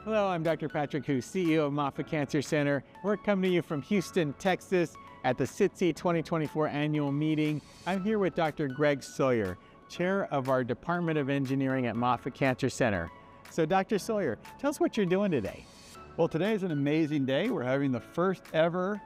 Hello, I'm Dr. Patrick Hwu, CEO of Moffitt Cancer Center. We're coming to you from Houston, Texas at the SITC 2024 annual meeting. I'm here with Dr. Greg Sawyer, chair of our Department of Engineering at Moffitt Cancer Center. So Dr. Sawyer, tell us what you're doing today. Well, today is an amazing day. We're having the first ever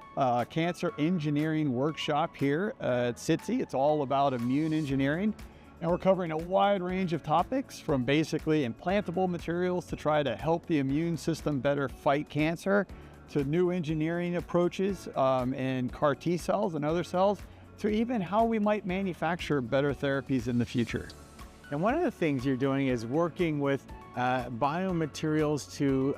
cancer engineering workshop here at SITC. It's all about immune engineering. And we're covering a wide range of topics, from basically implantable materials to try to help the immune system better fight cancer, to new engineering approaches in CAR T cells and other cells, to even how we might manufacture better therapies in the future. And one of the things you're doing is working with biomaterials to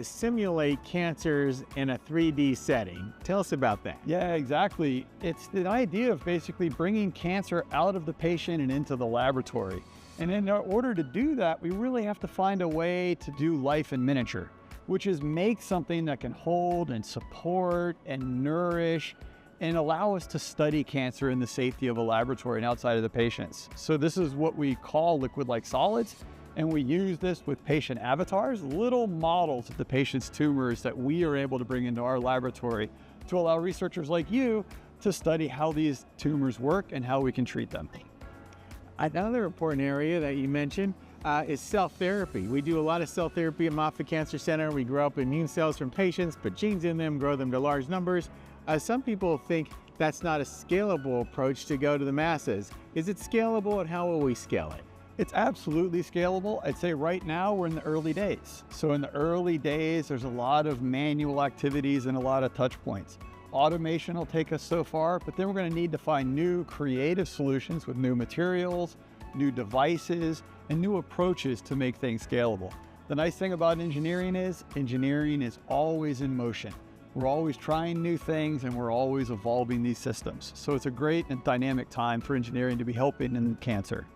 simulate cancers in a 3D setting. Tell us about that. Yeah, exactly. It's the idea of basically bringing cancer out of the patient and into the laboratory. And in order to do that, we really have to find a way to do life in miniature, which is make something that can hold and support and nourish and allow us to study cancer in the safety of a laboratory and outside of the patients. So this is what we call liquid-like solids. And we use this with patient avatars, little models of the patient's tumors that we are able to bring into our laboratory to allow researchers like you to study how these tumors work and how we can treat them. Another important area that you mentioned is cell therapy. We do a lot of cell therapy at Moffitt Cancer Center. We grow up immune cells from patients, put genes in them, grow them to large numbers. Some people think that's not a scalable approach to go to the masses. Is it scalable, and how will we scale it? It's absolutely scalable. I'd say right now we're in the early days. So in the early days, there's a lot of manual activities and a lot of touch points. Automation will take us so far, but then we're going to need to find new creative solutions with new materials, new devices, and new approaches to make things scalable. The nice thing about engineering is always in motion. We're always trying new things, and we're always evolving these systems. So it's a great and dynamic time for engineering to be helping in cancer.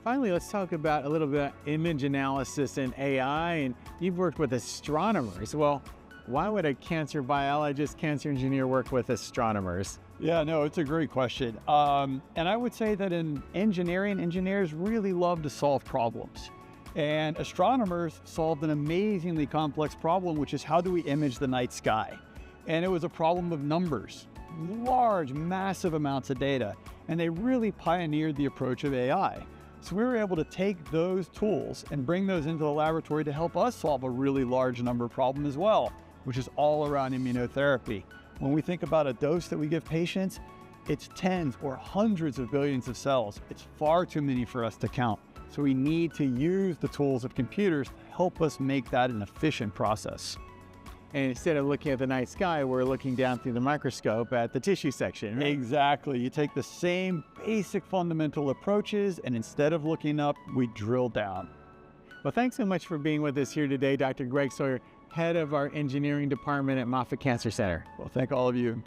Finally, let's talk about a little bit of image analysis and AI, and you've worked with astronomers. Well, why would a cancer biologist, cancer engineer work with astronomers? Yeah, no, it's a great question. And I would say that in engineering, engineers really love to solve problems. And astronomers solved an amazingly complex problem, which is how do we image the night sky? And it was a problem of numbers, large, massive amounts of data. And they really pioneered the approach of AI. So we were able to take those tools and bring those into the laboratory to help us solve a really large number problem as well, which is all around immunotherapy. When we think about a dose that we give patients, it's tens or hundreds of billions of cells. It's far too many for us to count. So we need to use the tools of computers to help us make that an efficient process. And instead of looking at the night sky, we're looking down through the microscope at the tissue section, right? Exactly. You take the same basic fundamental approaches, and instead of looking up, we drill down. Well, thanks so much for being with us here today, Dr. Greg Sawyer, head of our engineering department at Moffitt Cancer Center. Well, thank all of you.